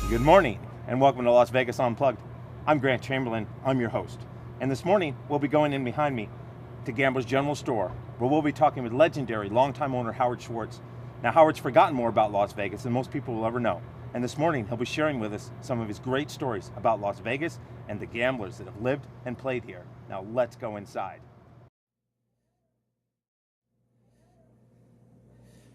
Good morning, and welcome to Las Vegas Unplugged. I'm Grant Chamberlain, I'm your host. And this morning, we'll be going in behind me to Gambler's General Store, where we'll be talking with legendary longtime owner Howard Schwartz. Now, Howard's forgotten more about Las Vegas than most people will ever know. And this morning, he'll be sharing with us some of his great stories about Las Vegas and the gamblers that have lived and played here. Now, let's go inside.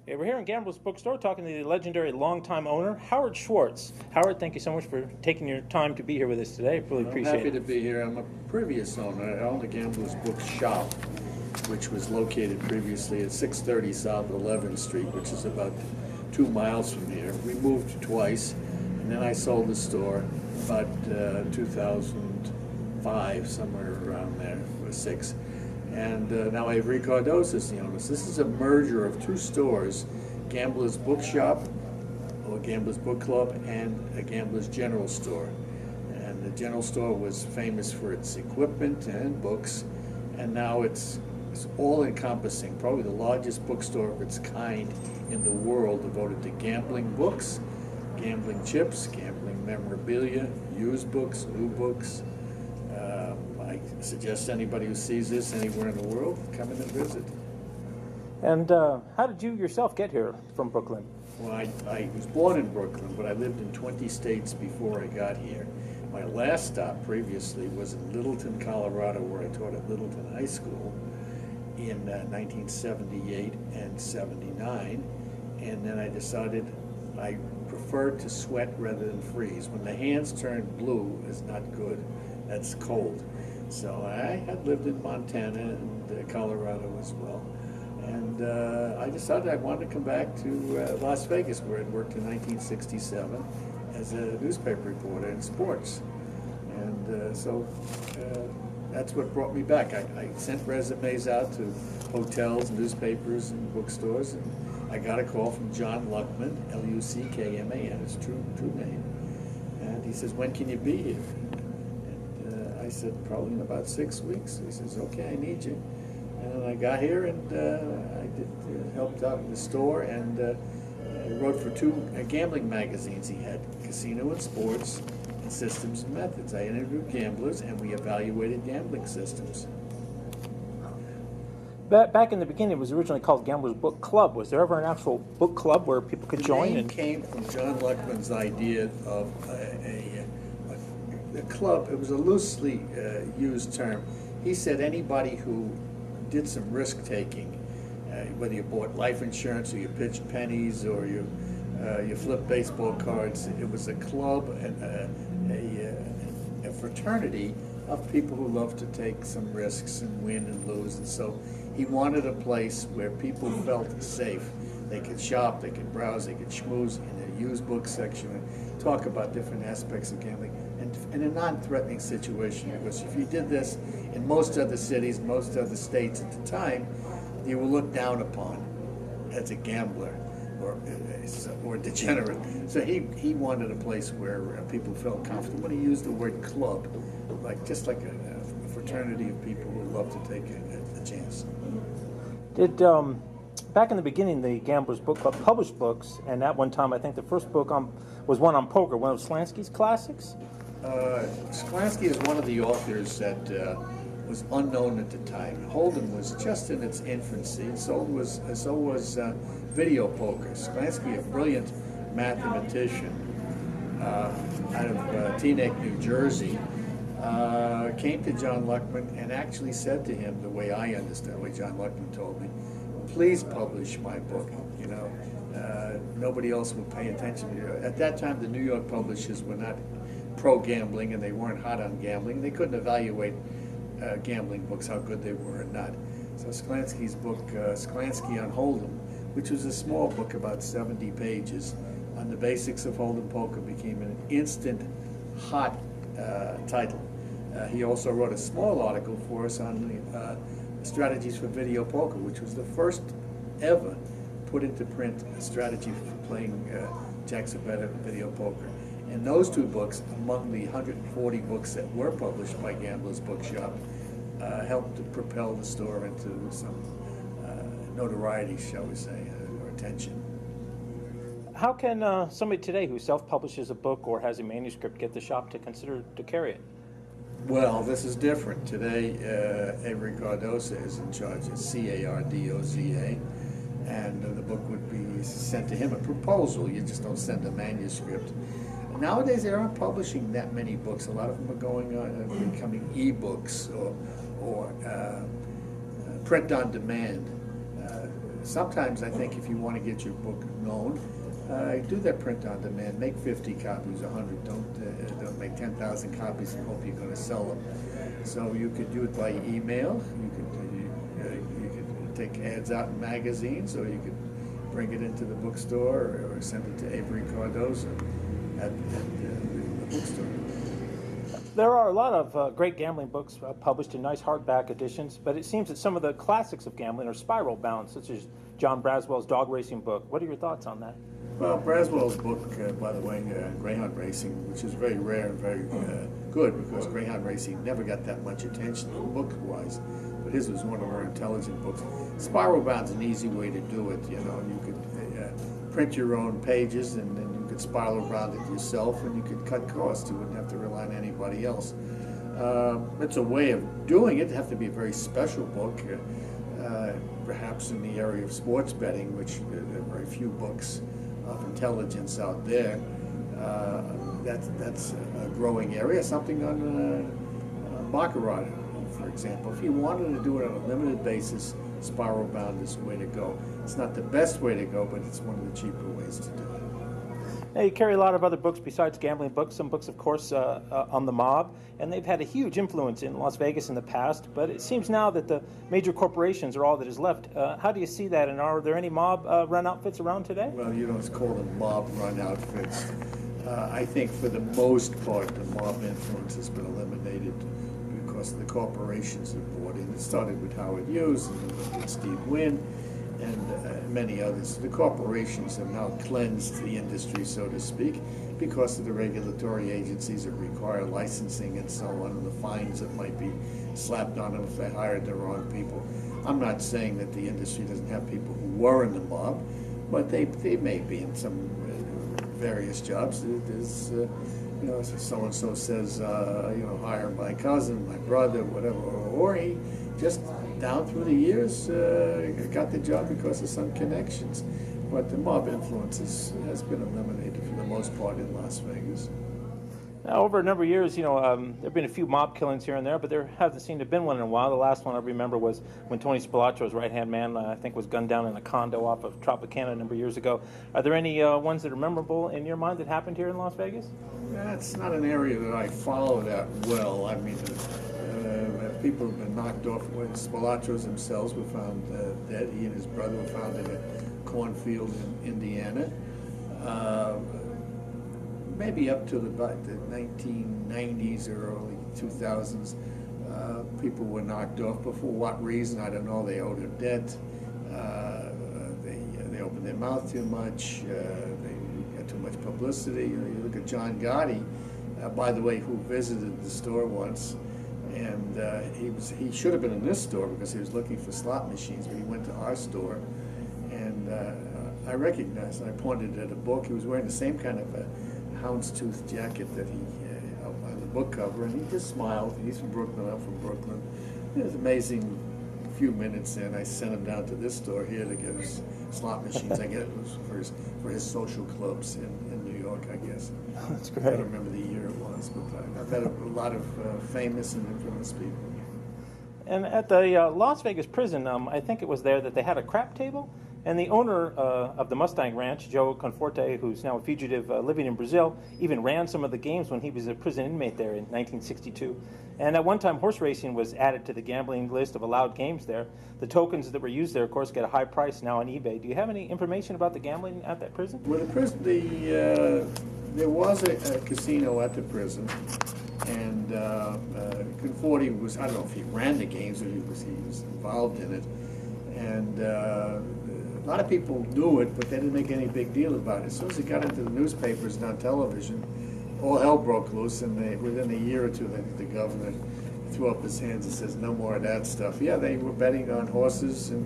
Okay, we're here in Gambler's Bookstore talking to the legendary longtime owner, Howard Schwartz. Howard, thank you so much for taking your time to be here with us today. I really appreciate it. I'm happy to be here. I'm a previous owner. I owned the Gambler's Book Shop, which was located previously at 630 South 11th Street, which is about 2 miles from here. We moved twice, and then I sold the store about 2005, somewhere around there, or 6. And now I have Rick Cardoso as the owner. This is a merger of 2 stores, Gambler's Book Shop, or Gambler's Book Club, and a Gambler's General Store. And the General Store was famous for its equipment and books, and now it's all-encompassing, probably the largest bookstore of its kind in the world, devoted to gambling books, gambling chips, gambling memorabilia, used books, new books. I suggest anybody who sees this anywhere in the world, come in and visit. And how did you yourself get here from Brooklyn? Well, I was born in Brooklyn, but I lived in 20 states before I got here. My last stop previously was in Littleton, Colorado, where I taught at Littleton High School in 1978 and 79. And then I decided I preferred to sweat rather than freeze. When the hands turn blue, it's not good. That's cold. So I had lived in Montana and Colorado as well. And I decided I wanted to come back to Las Vegas, where I'd worked in 1967 as a newspaper reporter in sports. And so that's what brought me back. I sent resumes out to hotels, newspapers, and bookstores. And I got a call from John Luckman, Luckman, his true name. And he says, "When can you be here?" I said, "Probably in about 6 weeks." He says, "Okay, I need you." And I got here, and I helped out in the store, and wrote for 2 gambling magazines he had, Casino and Sports, and Systems and Methods. I interviewed gamblers, and we evaluated gambling systems. Back in the beginning, it was originally called Gambler's Book Club. Was there ever an actual book club where people could join? The name came from John Luckman's idea of a club. It was a loosely used term. He said anybody who did some risk-taking, whether you bought life insurance or you pitched pennies or you flipped baseball cards, it was a club and a fraternity of people who loved to take some risks and win and lose. And so he wanted a place where people felt safe. They could shop, they could browse, they could schmooze in a used book section and talk about different aspects of gambling, and in a non-threatening situation. Because if you did this in most other cities, most other states at the time, you were looked down upon as a gambler or a degenerate. So he wanted a place where people felt comfortable. He used the word club, just like a fraternity of people who love to take a chance. Did back in the beginning, the Gambler's Book Club published books, and at one time, I think the first book was one on poker, one of Slansky's classics? Slansky is one of the authors that was unknown at the time. Hold'em was just in its infancy, and so was video poker. Slansky, a brilliant mathematician out of Teaneck, New Jersey, came to John Luckman and actually said to him, the way I understand, the way John Luckman told me, "Please publish my book. Nobody else will pay attention to you." At that time, the New York publishers were not pro-gambling, and they weren't hot on gambling. They couldn't evaluate gambling books, how good they were or not. So Slansky's book, Slansky on Hold'em, which was a small book, about 70 pages, on the basics of Hold'em poker, became an instant hot title. He also wrote a small article for us on the strategies for video poker, which was the first ever put into print strategy for playing jacks or better video poker. And those 2 books, among the 140 books that were published by Gambler's Bookshop, helped to propel the store into some notoriety, shall we say, or attention. How can somebody today who self-publishes a book or has a manuscript get the shop to consider to carry it? Well, this is different. Today, Avery Cardoza is in charge of Cardoza, and the book would be sent to him, a proposal. You just don't send a manuscript. Nowadays, they aren't publishing that many books. A lot of them are going on, becoming e-books or print on demand. Sometimes I think if you want to get your book known, do that print on demand. Make 50 copies, 100. Don't make 10,000 copies and hope you're going to sell them. So you could do it by email. You could take ads out in magazines, or you could bring it into the bookstore or send it to Avery Cardoza at the bookstore. There are a lot of great gambling books published in nice hardback editions, but it seems that some of the classics of gambling are spiral bound, such as John Braswell's dog racing book. What are your thoughts on that? Well, Braswell's book, by the way, Greyhound Racing, which is very rare and very good, because Greyhound Racing never got that much attention book-wise, but his was one of our intelligent books. Spiral bound's an easy way to do it. You know, you could print your own pages, and then you could spiral around it yourself, and you could cut costs. You wouldn't have to rely on anybody else. It's a way of doing it. It'd have to be a very special book, perhaps in the area of sports betting, which there are very few books of intelligence out there. That's a growing area. Something on baccarat, for example. If you wanted to do it on a limited basis, spiral bound is the way to go. It's not the best way to go, but it's one of the cheaper ways to do it. Now, you carry a lot of other books besides gambling books, some books, of course, on the mob, and they've had a huge influence in Las Vegas in the past, but it seems now that the major corporations are all that is left. How do you see that, and are there any mob run outfits around today? Well, you don't call them mob run outfits. I think for the most part, the mob influence has been eliminated because the corporations have bought in. It started with Howard Hughes and Steve Wynn, and many others. The corporations have now cleansed the industry, so to speak, because of the regulatory agencies that require licensing and so on, and the fines that might be slapped on them if they hired the wrong people. I'm not saying that the industry doesn't have people who were in the mob, but they may be in some various jobs. There's, so-and-so says, hire my cousin, my brother, whatever, or he just down through the years got the job because of some connections. But the mob influence has been eliminated for the most part in Las Vegas. Now, over a number of years, there have been a few mob killings here and there, but there hasn't seemed to have been one in a while. The last one I remember was when Tony Spilatro's right-hand man, I think, was gunned down in a condo off of Tropicana a number of years ago. Are there any ones that are memorable in your mind that happened here in Las Vegas? That's not an area that I follow that well. I mean, people have been knocked off. When Spilatros themselves were found dead, he and his brother were found in a cornfield in Indiana. Maybe up to about the 1990s or early 2000s, people were knocked off. But for what reason, I don't know. They owed a debt. They opened their mouth too much. They got too much publicity. You look at John Gotti, by the way, who visited the store once, and he should have been in this store because he was looking for slot machines, but he went to our store, and I recognized. I pointed at a book. He was wearing the same kind of a houndstooth jacket that he on the book cover, and he just smiled. He's from Brooklyn. I'm from Brooklyn. It was amazing. A few minutes in, I sent him down to this store here to get his slot machines. I guess it was for his social clubs in New York, I guess. That's great. I don't remember the year it was, but I've had a lot of famous and infamous people. And at the Las Vegas prison, I think it was there that they had a crap table, and the owner of the Mustang Ranch, Joe Conforte, who's now a fugitive living in Brazil, even ran some of the games when he was a prison inmate there in 1962. And at one time, horse racing was added to the gambling list of allowed games there. The tokens that were used there, of course, get a high price now on eBay. Do you have any information about the gambling at that prison? Well, the prison, there was a casino at the prison, and Conforti was, I don't know if he ran the games or he was involved in it, and a lot of people knew it, but they didn't make any big deal about it. As soon as it got into the newspapers and on television, all hell broke loose, and within a year or two, the governor threw up his hands and says, no more of that stuff. Yeah, they were betting on horses, and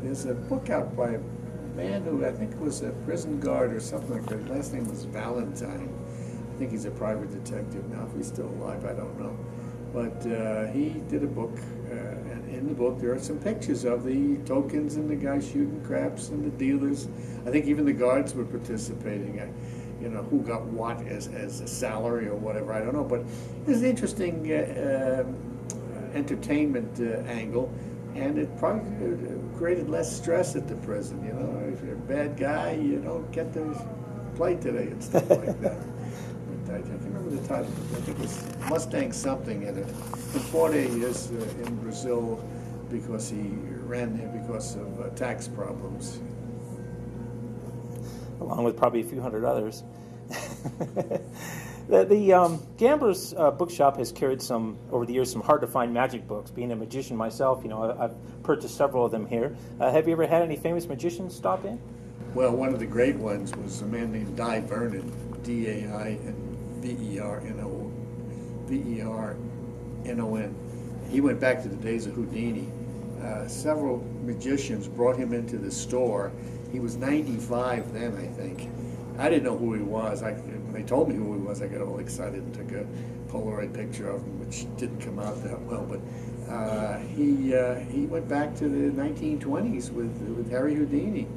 there's a book out by man who I think was a prison guard or something like that. His last name was Valentine. I think he's a private detective now. If he's still alive, I don't know. But he did a book, and in the book there are some pictures of the tokens and the guys shooting craps and the dealers. I think even the guards were participating. You know, who got what as a salary or whatever, I don't know. But it's an interesting entertainment angle, and it probably created less stress at the prison. You know, if you're a bad guy, you don't get to play today and stuff like that. But I can't remember the title. I think it was Mustang something in it. And Forte is in Brazil because he ran there because of tax problems. Along with probably a few hundred others. The Gambler's bookshop has carried over the years, some hard-to-find magic books. Being a magician myself, you know, I've purchased several of them here. Have you ever had any famous magicians stop in? Well, one of the great ones was a man named Di Vernon, D-A-I-N-V-E-R-N-O-N. He went back to the days of Houdini. Several magicians brought him into the store. He was 95 then, I think. I didn't know who he was. When they told me who he was, I got all excited and took a Polaroid picture of him, which didn't come out that well. But he went back to the 1920s with Harry Houdini,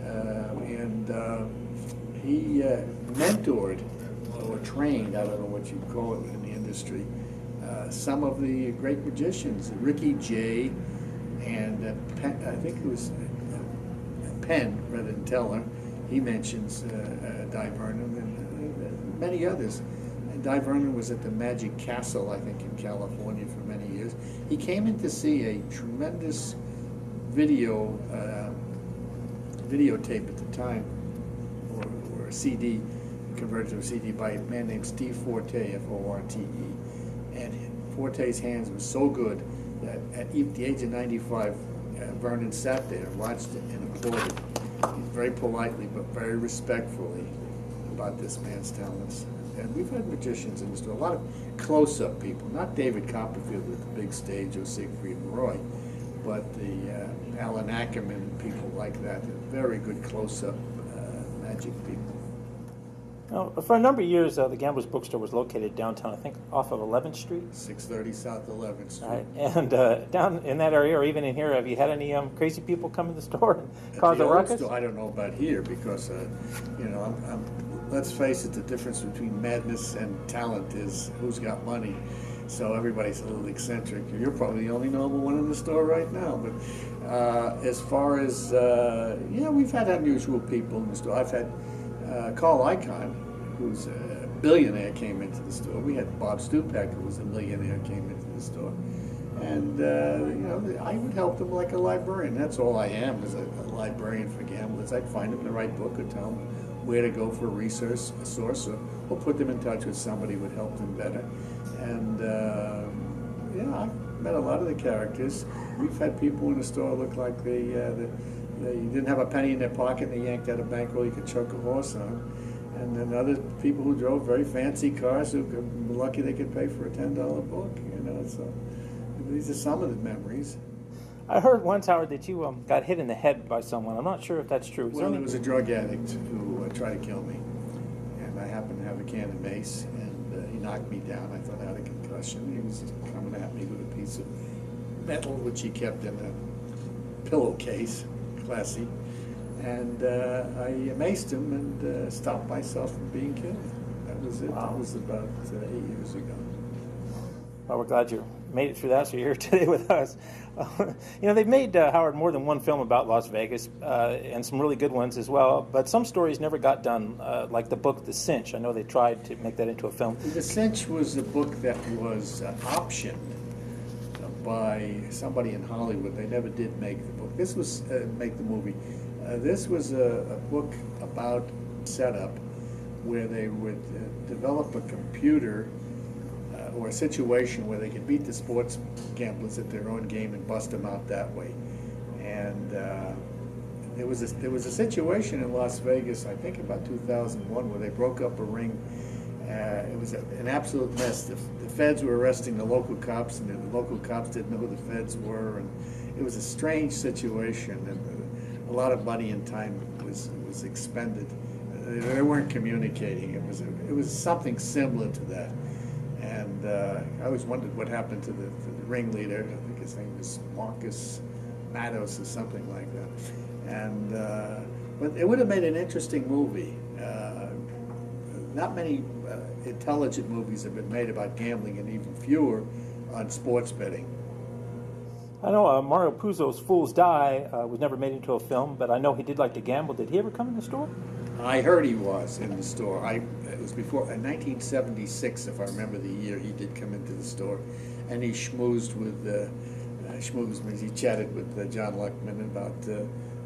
and he mentored or trained, I don't know what you'd call it in the industry, some of the great magicians, Ricky Jay, and I think it was Penn rather than Teller. He mentions Di Vernon and many others. And Di Vernon was at the Magic Castle, I think, in California for many years. He came in to see a tremendous videotape at the time, or a CD, converted to a CD by a man named Steve Forte, F-O-R-T-E. And Forte's hands were so good that at the age of 95, Vernon sat there and watched it and applauded very politely but very respectfully about this man's talents. And we've had magicians in the store, a lot of close-up people, not David Copperfield with the big stage or Siegfried and Roy, but the Alan Ackerman and people like that, very good close-up magic people. Now, for a number of years, the Gambler's Bookstore was located downtown, I think off of 11th Street. 630 South 11th Street. Right. And down in that area, or even in here, have you had any crazy people come in the store and cause a ruckus? I don't know about here because, you know, let's face it, the difference between madness and talent is who's got money. So everybody's a little eccentric. You're probably the only normal one in the store right now. But as far as, yeah, we've had unusual people in the store. I've had Carl Icahn, who's a billionaire, came into the store. We had Bob Stupak, who was a millionaire, came into the store. And, you know, I would help them like a librarian. That's all I am, is a librarian for gamblers. I'd find them the right book or tell them where to go for a source, or put them in touch with somebody who would help them better. And, yeah, I've met a lot of the characters. We've had people in the store look like they didn't have a penny in their pocket and they yanked out a bankroll you could choke a horse on. And then other people who drove very fancy cars who were lucky they could pay for a $10 book, you know. So these are some of the memories. I heard once, Howard, that you got hit in the head by someone. I'm not sure if that's true. Well, there was a drug addict who tried to kill me. And I happened to have a can of mace, and he knocked me down. I thought I had a concussion. He was coming at me with a piece of metal, which he kept in a pillowcase. Classy, and I maced him and stopped myself from being killed. That was it. Wow. That was about 8 years ago. Well, we're glad you made it through that, so you're here today with us. You know, they've made, Howard, more than one film about Las Vegas, and some really good ones as well, but some stories never got done, like the book The Cinch. I know they tried to make that into a film. The Cinch was a book that was optioned by somebody in Hollywood. They never did make the book. This was make the movie. This was a book about setup where they would develop a computer or a situation where they could beat the sports gamblers at their own game and bust them out that way. And there was a situation in Las Vegas, I think about 2001, where they broke up a ring. It was an absolute mess. The feds were arresting the local cops, and the local cops didn't know who the feds were, and it was a strange situation. And a lot of money and time was expended. They weren't communicating. It was something similar to that. And I always wondered what happened to the ringleader. I think his name was Marcus Matos or something like that. And but it would have made an interesting movie. Not many intelligent movies have been made about gambling, and even fewer on sports betting. I know Mario Puzo's Fools Die was never made into a film, but I know he did like to gamble. Did he ever come in the store? I heard he was in the store. It was before 1976, if I remember the year. He did come into the store, and he schmoozed with schmoozed means he chatted with John Luckman about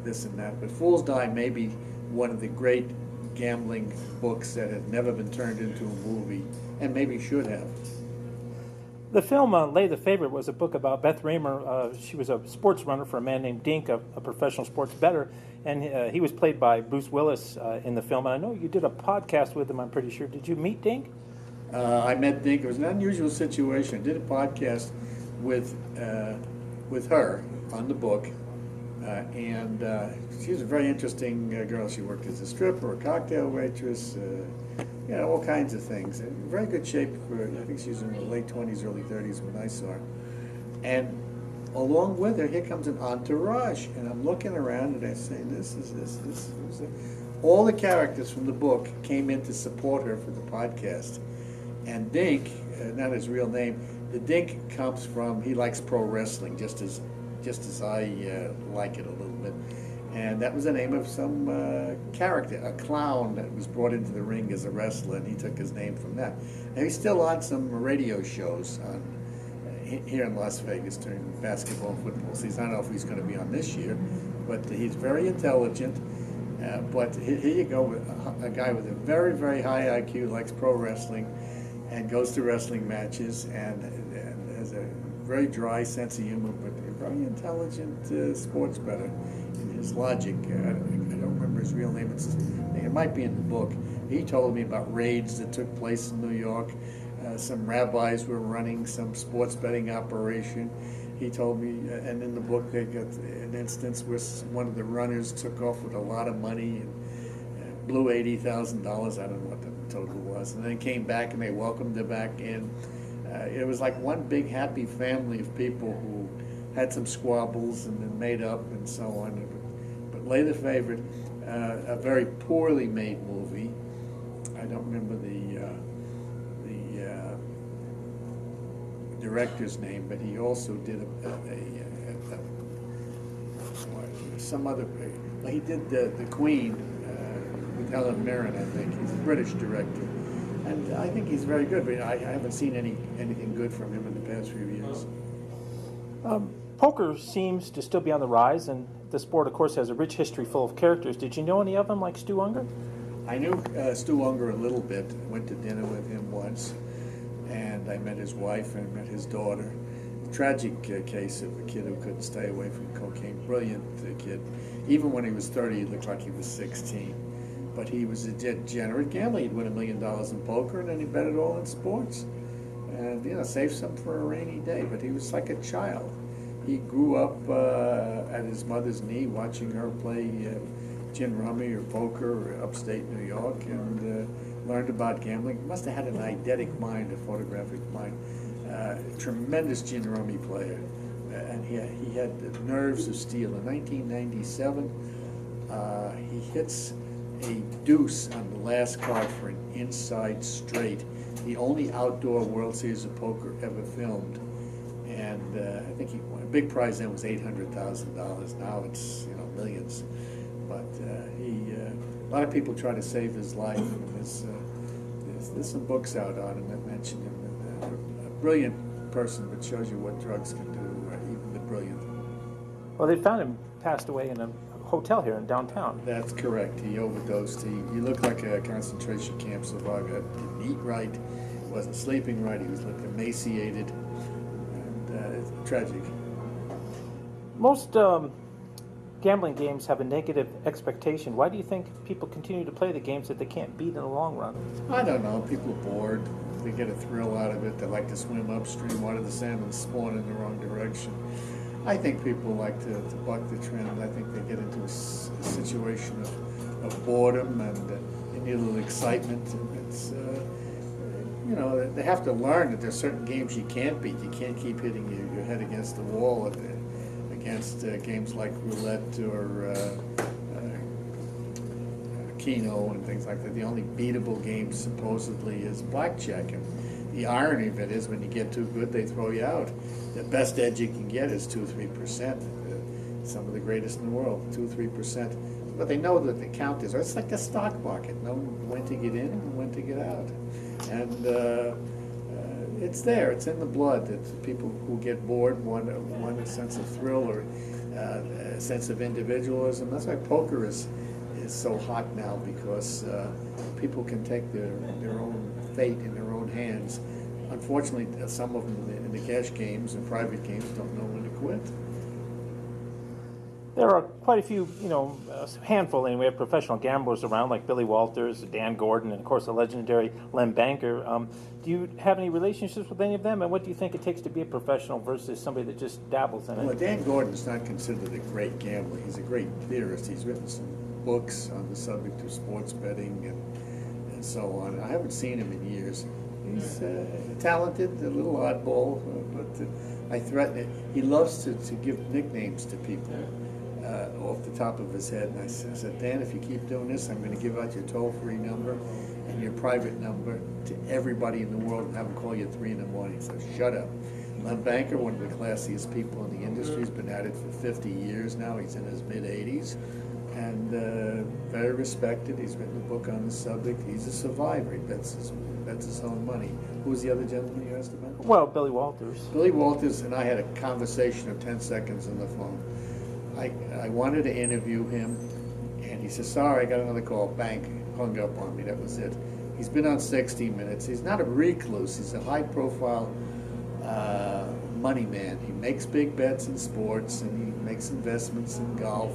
this and that. But Fools Die may be one of the great gambling books that had never been turned into a movie, and maybe should have. The film Lay the Favorite was a book about Beth Raymer. She was a sports runner for a man named Dink, a professional sports bettor, and he was played by Bruce Willis in the film. And I know you did a podcast with him, I'm pretty sure. Did you meet Dink? I met Dink. It was an unusual situation. I did a podcast with her on the book, and she was a very interesting girl. She worked as a stripper, a cocktail waitress, all kinds of things. In very good shape for, I think she was in her late 20s, early 30s when I saw her. And along with her, here comes an entourage. And I'm looking around and I say, this is all the characters from the book came in to support her for the podcast. And Dink, not his real name, the Dink comes from, he likes pro wrestling, just as I like it a little bit. And that was the name of some character, a clown that was brought into the ring as a wrestler, and he took his name from that. And he's still on some radio shows here in Las Vegas during basketball and football season. I don't know if he's going to be on this year, but he's very intelligent. But here you go, with a guy with a very, very high IQ, likes pro wrestling, and goes to wrestling matches, and has a very dry sense of humor, but a very intelligent sports bettor. His logic, I don't remember his real name, it might be in the book. He told me about raids that took place in New York. Some rabbis were running some sports betting operation. He told me, and in the book they got an instance where one of the runners took off with a lot of money and blew $80,000. I don't know what the total was, and then came back and they welcomed her back in. It was like one big happy family of people who had some squabbles and then made up and so on. But Lay the Favorite, a very poorly made movie. I don't remember the director's name, but he also did some other. He did the Queen with Helen Mirren, I think. He's a British director, and I think he's very good. But I haven't seen anything good from him in the past few years. Poker seems to still be on the rise, and the sport, of course, has a rich history full of characters. Did you know any of them, like Stu Unger? I knew Stu Unger a little bit. Went to dinner with him once, and I met his wife and met his daughter. Tragic case of a kid who couldn't stay away from cocaine. Brilliant kid. Even when he was 30, he looked like he was 16. But he was a degenerate gambler. He'd win $1 million in poker, and then he bet it all in sports. And, save some for a rainy day. But he was like a child. He grew up at his mother's knee watching her play gin rummy or poker or upstate New York, and learned about gambling. He must have had an eidetic mind, a photographic mind. Tremendous gin rummy player. And he had the nerves of steel. In 1997, he hits a deuce on the last card for an inside straight, the only outdoor World Series of Poker ever filmed. And I think he won. A big prize then was $800,000. Now it's millions. But a lot of people try to save his life. And there's some books out on him that mention him. A brilliant person, but shows you what drugs can do, even the brilliant. Well, they found him passed away in a hotel here in downtown. That's correct. He overdosed. He looked like a concentration camp survivor. Didn't eat right. Wasn't sleeping right. He was looking emaciated. And it's tragic. Most gambling games have a negative expectation. Why do you think people continue to play the games that they can't beat in the long run? I don't know. People are bored. They get a thrill out of it. They like to swim upstream. Why do the salmon spawn in the wrong direction? I think people like to buck the trend. I think they get into a situation of boredom and they need a little excitement. And it's, you know, they have to learn that there's certain games you can't beat. You can't keep hitting your head against the wall against games like roulette or Keno and things like that. The only beatable game supposedly is blackjack. And the irony of it is when you get too good, they throw you out. The best edge you can get is 2-3%. Some of the greatest in the world, 2-3%. But they know that the count is, it's like a stock market. Know when to get in and when to get out. And it's there, it's in the blood. It's people who get bored want a sense of thrill or a sense of individualism. That's why poker is so hot now, because people can take their own fate in their own hands. Unfortunately, some of them in the cash games and private games don't know when to quit. There are quite a few, a handful anyway, of professional gamblers around, like Billy Walters, Dan Gordon, and of course the legendary Lem Banker. Do you have any relationships with any of them, and what do you think it takes to be a professional versus somebody that just dabbles in it? Well, Dan Gordon's not considered a great gambler. He's a great theorist. He's written some books on the subject of sports betting and so on. I haven't seen him in years. He's talented, a little oddball, but I threaten it. He loves to give nicknames to people off the top of his head. And I said, Dan, if you keep doing this, I'm going to give out your toll-free number and your private number to everybody in the world and have them call you at 3 in the morning. So shut up. Lem Banker, one of the classiest people in the industry, has been at it for 50 years now. He's in his mid-80s. And very respected. He's written a book on the subject. He's a survivor. He bets his own money. Who was the other gentleman you asked about? Well, Billy Walters. Billy Walters and I had a conversation of 10 seconds on the phone. I wanted to interview him, and he said, sorry, I got another call. Bang, hung up on me. That was it. He's been on 60 Minutes. He's not a recluse. He's a high-profile money man. He makes big bets in sports, and he makes investments in golf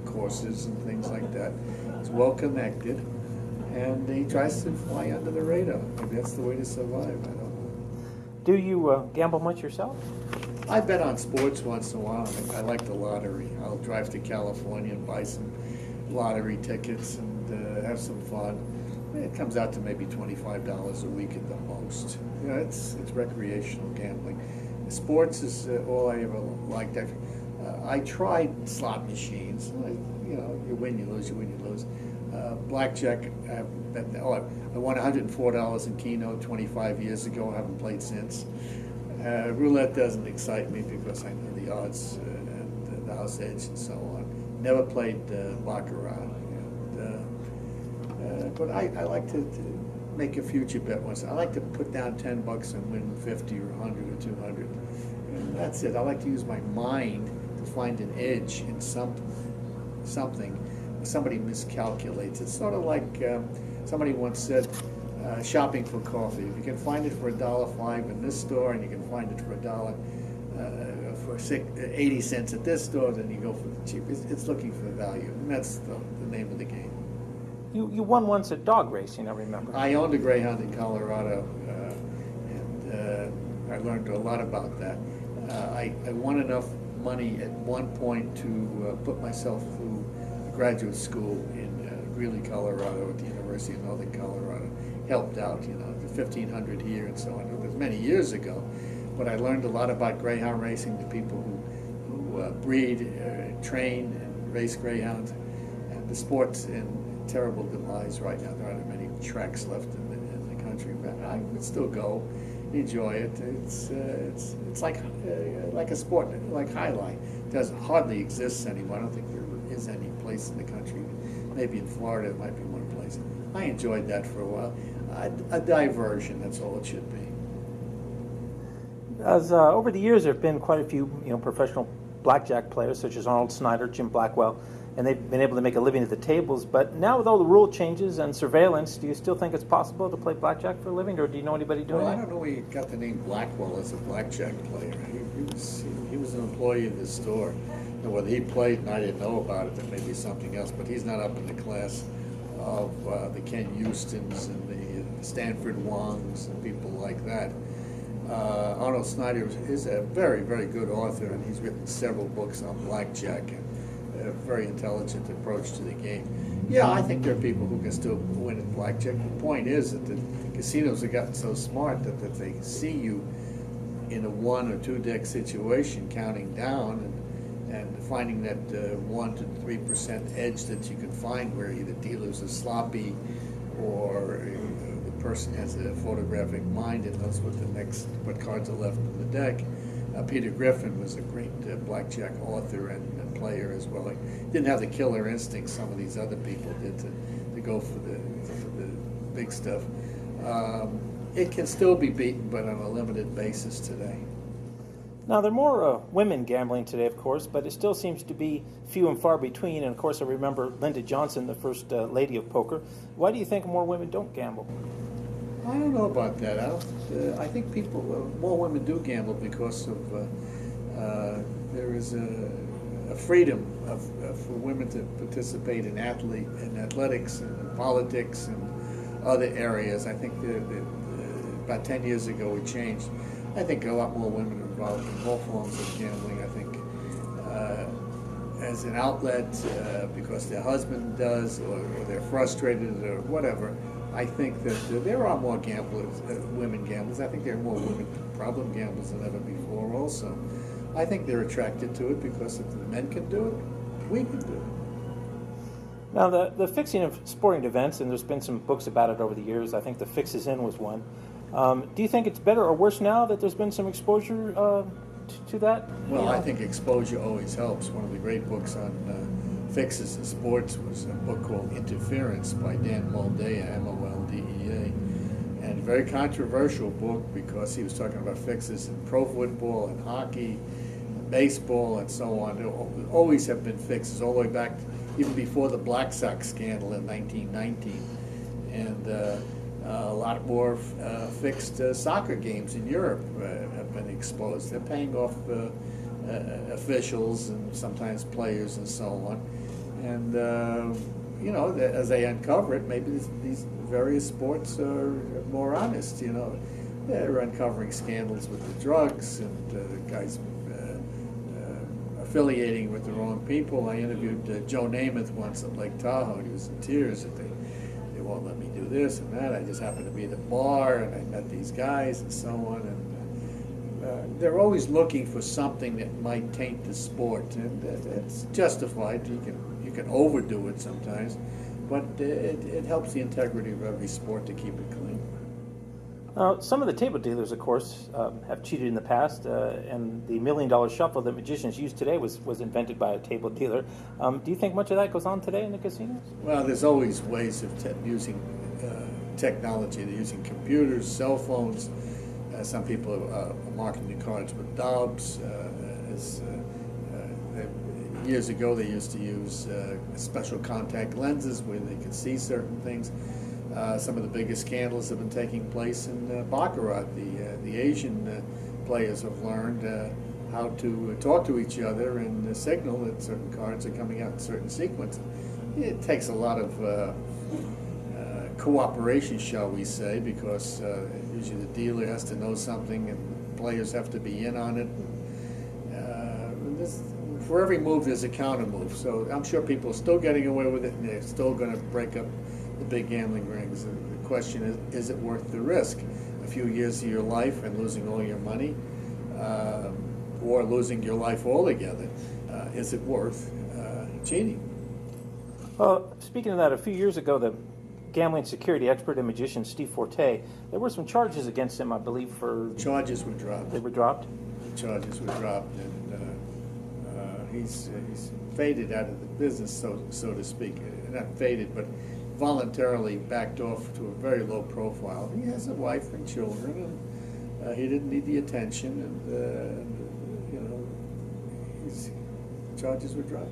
courses and things like that. He's well connected, and he tries to fly under the radar. Maybe that's the way to survive. I don't know. Do you gamble much yourself? I bet on sports once in a while. I like the lottery. I'll drive to California and buy some lottery tickets and have some fun. It comes out to maybe $25 a week at the most. You know, it's recreational gambling. Sports is all I ever liked. I tried slot machines. You win, you lose, you win, you lose. Blackjack, I won $104 in Keno 25 years ago. I haven't played since. Roulette doesn't excite me because I know the odds and the house edge and so on. Never played baccarat. But I like to make a future bet once. I like to put down $10 and win 50 or 100 or 200. And that's it. I like to use my mind to find an edge in something. Somebody miscalculates. It's sort of like somebody once said, shopping for coffee. If you can find it for $1.05 in this store, and you can find it for for 80 cents at this store, then you go for the cheapest. It's looking for value, and that's the name of the game. You won once at dog racing, I remember. I owned a greyhound in Colorado, and I learned a lot about that. I won enough money at one point to put myself through graduate school in Greeley, Colorado, at the University of Northern Colorado. Helped out, the 1,500 here and so on. It was many years ago, but I learned a lot about greyhound racing, the people who breed, train, and race greyhounds. And the sport's in terrible demise right now. There aren't many tracks left in the country, but I would still go, enjoy it. It's like a sport, like highlight. It doesn't hardly exist anymore. I don't think there is any place in the country. Maybe in Florida it might be one place. I enjoyed that for a while. A diversion, that's all it should be. As over the years, there have been quite a few, professional blackjack players, such as Arnold Snyder, Jim Blackwell, and they've been able to make a living at the tables. But now with all the rule changes and surveillance, do you still think it's possible to play blackjack for a living, or do you know anybody doing Well, it? I don't know where he got the name Blackwell as a blackjack player. He was an employee of the store. And whether he played and I didn't know about it, that may be something else, but he's not up in the class of the Ken Houstons and the Stanford Wongs and people like that. Arnold Snyder is a very, very good author, and he's written several books on blackjack and a very intelligent approach to the game. Yeah, I think there are people who can still win at blackjack. The point is that the casinos have gotten so smart that if they see you in a 1 or 2 deck situation, counting down and finding that 1 to 3% edge that you can find where the dealers are sloppy or the person has a photographic mind and knows what cards are left in the deck. Peter Griffin was a great blackjack author and player as well. He didn't have the killer instinct some of these other people did to go for the big stuff. It can still be beaten, but on a limited basis today. Now, there are more women gambling today, of course, but it still seems to be few and far between. And, of course, I remember Linda Johnson, the first lady of poker. Why do you think more women don't gamble? I don't know about that. I think more women do gamble because of there is a freedom for women to participate in athletics and politics and other areas. I think about 10 years ago it changed. I think a lot more women are involved in all forms of gambling. I think as an outlet because their husband does or they're frustrated or whatever. I think that there are more women gamblers. I think there are more women problem gamblers than ever before also. I think they're attracted to it because if the men can do it, we can do it. Now, the fixing of sporting events, and there's been some books about it over the years. I think The Fix Is In was one. Do you think it's better or worse now that there's been some exposure to that? Well, I think exposure always helps. One of the great books on fixes in sports was a book called Interference by Dan Moldea, M-O-L-D-E-A. And a very controversial book because he was talking about fixes in pro football and hockey, and baseball, and so on. There always have been fixes all the way back, even before the Black Sox scandal in 1919. And a lot more fixed soccer games in Europe have been exposed. They're paying off officials and sometimes players and so on. And, as they uncover it, maybe these various sports are more honest, They're uncovering scandals with the drugs and guys affiliating with the wrong people. I interviewed Joe Namath once at Lake Tahoe. He was in tears that they won't let me do this and that. I just happened to be at the bar and I met these guys and so on. And they're always looking for something that might taint the sport, and it's justified. You can overdo it sometimes, but it helps the integrity of every sport to keep it clean. Some of the table dealers, of course, have cheated in the past, and the $1 million shuffle that magicians use today was invented by a table dealer. Do you think much of that goes on today in the casinos? Well, there's always ways of using technology. They're using computers, cell phones. Some people are marking the cards with daubs. Years ago, they used to use special contact lenses where they could see certain things. Some of the biggest scandals have been taking place in Baccarat. The Asian players have learned how to talk to each other and signal that certain cards are coming out in certain sequences. It takes a lot of cooperation, shall we say, because usually the dealer has to know something and players have to be in on it. For every move, there's a counter move. So I'm sure people are still getting away with it, and they're still going to break up the big gambling rings. And the question is it worth the risk? A few years of your life and losing all your money, or losing your life altogether? Is it worth cheating? Well, speaking of that, a few years ago, the gambling security expert and magician Steve Forte, there were some charges against him, I believe, for... Charges were dropped. They were dropped? The charges were dropped, and he's faded out of the business, so to speak. Not faded, but voluntarily backed off to a very low profile. He has a wife and children, and he didn't need the attention, and his charges were dropped.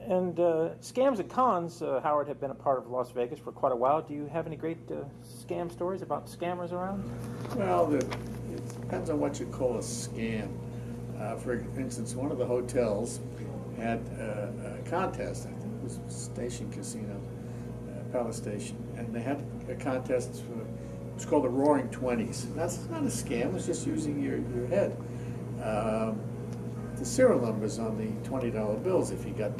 And scams and cons, Howard, have been a part of Las Vegas for quite a while. Do you have any great scam stories about scammers around? Well, it depends on what you call a scam. For instance, one of the hotels had a contest. I think it was Station Casino, Palace Station, and they had a contest for It's called the Roaring Twenties. That's not a scam. It's just using your head. The serial numbers on the $20 bills. If you got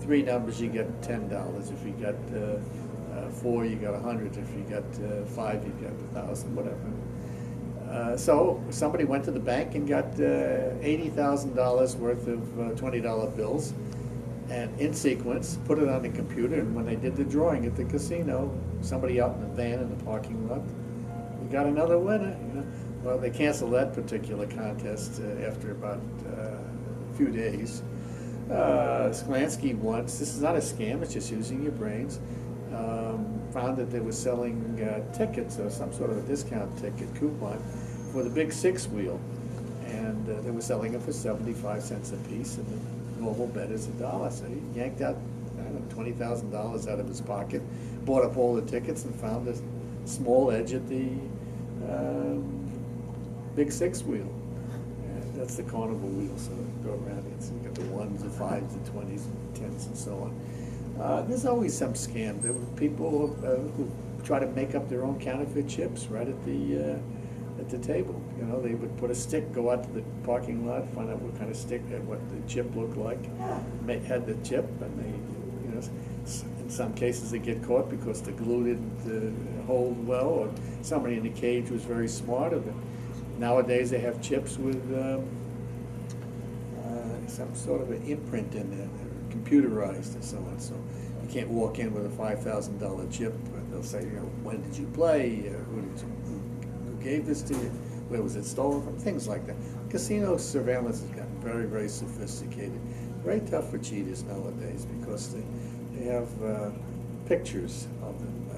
3 numbers, you get $10. If you got 4, you got 100. If you got 5, you got 1,000. Whatever. So somebody went to the bank and got $80,000 worth of $20 bills, and in sequence, put it on the computer. And when they did the drawing at the casino, somebody out in a van in the parking lot, we got another winner. You know? Well, they canceled that particular contest after about a few days. Sklansky once, this is not a scam, it's just using your brains, found that they were selling tickets or some sort of a discount ticket coupon for the big 6-wheel. And they were selling it for 75 cents a piece, and the normal bet is $1. So he yanked out, I don't know, $20,000 out of his pocket, bought up all the tickets, and found a small edge at the big 6-wheel. And that's the carnival wheel, so go around it. So you got the 1s, the 5s, the 20s, the 10s, and so on. There's always some scam. There were people who try to make up their own counterfeit chips right at the table. You know, they would put a stick, go out to the parking lot, find out what kind of stick, what the chip looked like, had the chip, and they, you know, in some cases they get caught because the glue didn't hold well, or somebody in the cage was very smart. Or nowadays they have chips with some sort of an imprint in there, computerized and so on. So you can't walk in with a $5,000 chip, and they'll say, you know, when did you play? Who gave this to you? Where was it stolen from? Things like that. Casino surveillance has gotten very, very sophisticated. Very tough for cheaters nowadays because they have pictures of them,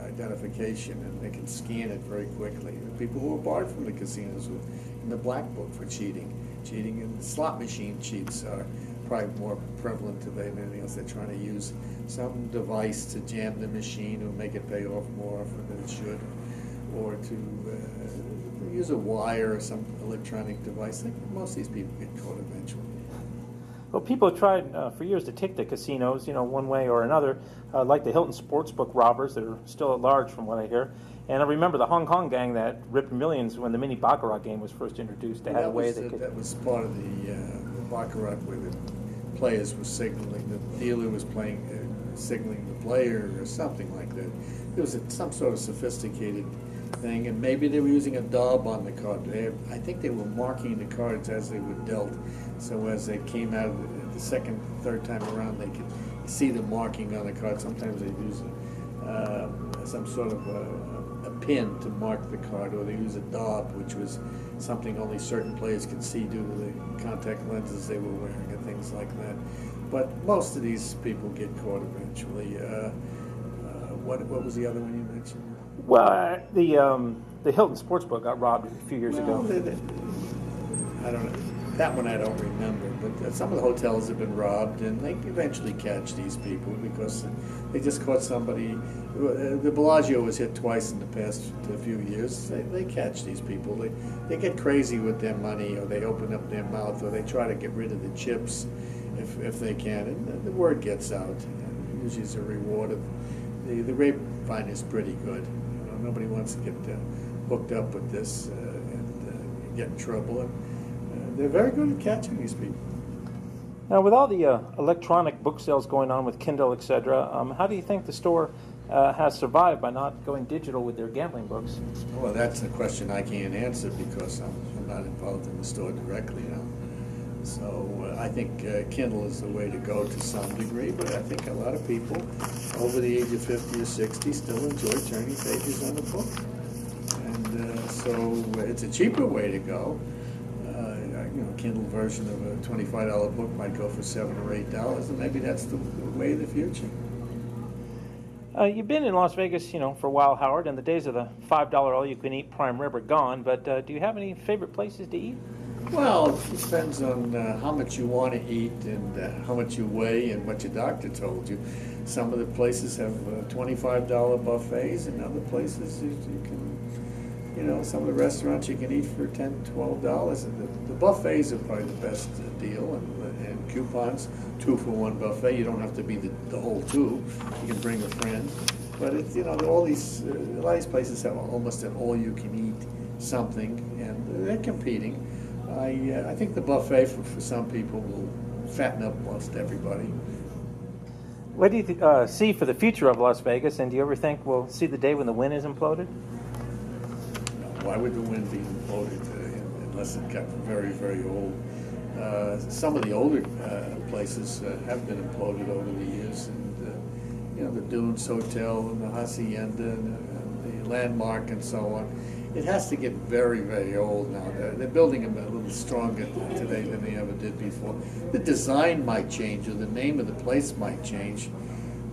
identification, and they can scan it very quickly. People who are barred from the casinos were in the black book for cheating. Cheating and slot machine cheats are probably more prevalent today than anything else. They're trying to use some device to jam the machine or make it pay off more often than it should, or to use a wire or some electronic device. I think most of these people get caught eventually. Well, people have tried for years to take the casinos, you know, one way or another, like the Hilton Sportsbook robbers that are still at large from what I hear. And I remember the Hong Kong gang that ripped millions when the mini Baccarat game was first introduced. They had a way they could... That was part of the Baccarat where the players were signaling, the dealer was signaling the player or something like that. It was some sort of sophisticated thing, and maybe they were using a daub on the card. I think they were marking the cards as they were dealt, so as they came out of the second, third time around, they could see the marking on the card. Sometimes they use some sort of a pin to mark the card, or they use a daub, which was something only certain players could see due to the contact lenses they were wearing and things like that. But most of these people get caught eventually. What was the other one you mentioned? Well, the Hilton Sportsbook got robbed a few years ago. I don't know. That one I don't remember, but some of the hotels have been robbed, and they eventually catch these people because they just caught somebody. The Bellagio was hit twice in the past few years. They catch these people. They get crazy with their money, or they open up their mouth, or they try to get rid of the chips if they can, and the word gets out. Usually it's a reward of the grapevine is pretty good. You know, nobody wants to get hooked up with this and get in trouble. And they're very good at catching these people. Now, with all the electronic book sales going on with Kindle, etc., how do you think the store has survived by not going digital with their gambling books? Well, that's a question I can't answer because I'm not involved in the store directly now. So I think Kindle is the way to go to some degree, but I think a lot of people over the age of 50 or 60 still enjoy turning pages on a book. And so it's a cheaper way to go. Kindle version of a $25 book might go for $7 or $8, and maybe that's the way of the future. You've been in Las Vegas, for a while, Howard, and the days of the $5 all-you-can-eat prime rib are gone. But do you have any favorite places to eat? Well, it depends on how much you want to eat and how much you weigh and what your doctor told you. Some of the places have $25 buffets, and other places you can. Some of the restaurants you can eat for $10, $12. And the buffets are probably the best deal, and coupons, 2-for-1 buffet. You don't have to be the whole two. You can bring a friend. But it's, you know, all these, a lot of these places have almost an all-you-can-eat something, and they're competing. I think the buffet for some people will fatten up most everybody. What do you see for the future of Las Vegas, and do you ever think we'll see the day when the Wynn is imploded? No, why would the Wynn be imploded unless it got very, very old? Some of the older places have been imploded over the years, and you know, the Dunes Hotel and the Hacienda and the Landmark and so on. It has to get very, very old now. They're building them a little stronger today than they ever did before. The design might change, or the name of the place might change,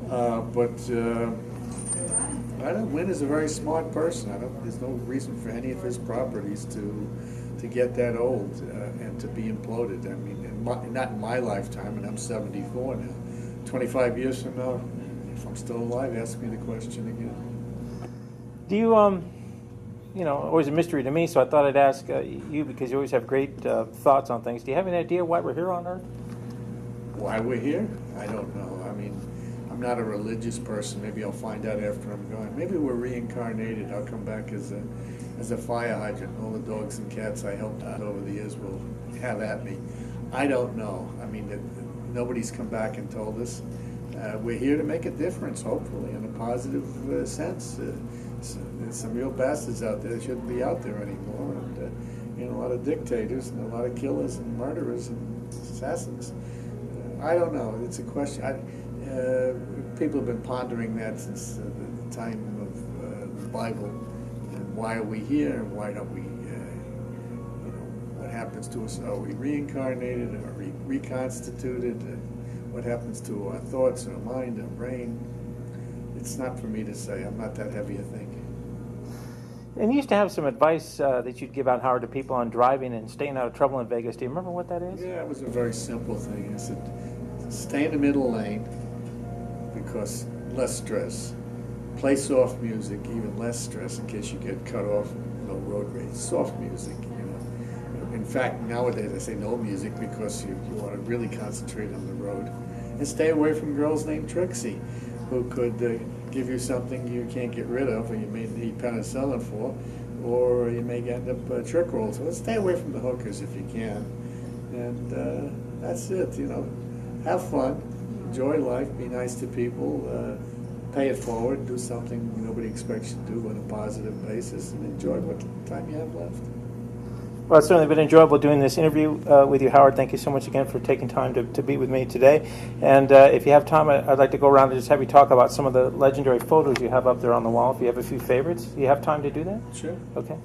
but I don't. Wynn is a very smart person. There's no reason for any of his properties to get that old and to be imploded. I mean, not in my lifetime, and I'm 74 now. 25 years from now, if I'm still alive, ask me the question again. Do you you know, always a mystery to me, so I thought I'd ask you, because you always have great thoughts on things. Do you have any idea why we're here on Earth? Why we're here? I don't know. I mean, I'm not a religious person. Maybe I'll find out after I'm gone. Maybe we're reincarnated. I'll come back as a fire hydrant. All the dogs and cats I helped out over the years will have at me. I don't know. I mean, nobody's come back and told us. We're here to make a difference, hopefully, in a positive sense. There's some real bastards out there that shouldn't be out there anymore, and you know, a lot of dictators and a lot of killers and murderers and assassins. I don't know. It's a question. People have been pondering that since the time of the Bible. And why are we here? And why don't we? You know, what happens to us? Are we reincarnated? Are we reconstituted? What happens to our thoughts, our mind, our brain? It's not for me to say. I'm not that heavy a thinker. And you used to have some advice that you'd give out, Howard, to people on driving and staying out of trouble in Vegas. Do you remember what that is? Yeah, it was a very simple thing. I said, stay in the middle lane because less stress. Play soft music, even less stress in case you get cut off. No road rage. Soft music, you know. In fact, nowadays I say no music because you want to really concentrate on the road. And stay away from girls named Trixie, who could give you something you can't get rid of, or you may need penicillin for, or you may end up trick rolled. So let's stay away from the hookers if you can. And that's it, you know. Have fun, enjoy life, be nice to people, pay it forward, do something nobody expects you to do on a positive basis, and enjoy what time you have left. Well, it's certainly been enjoyable doing this interview with you, Howard. Thank you so much again for taking time to be with me today. And if you have time, I'd like to go around and just have you talk about some of the legendary photos you have up there on the wall. If you have a few favorites, do you have time to do that? Sure. Okay.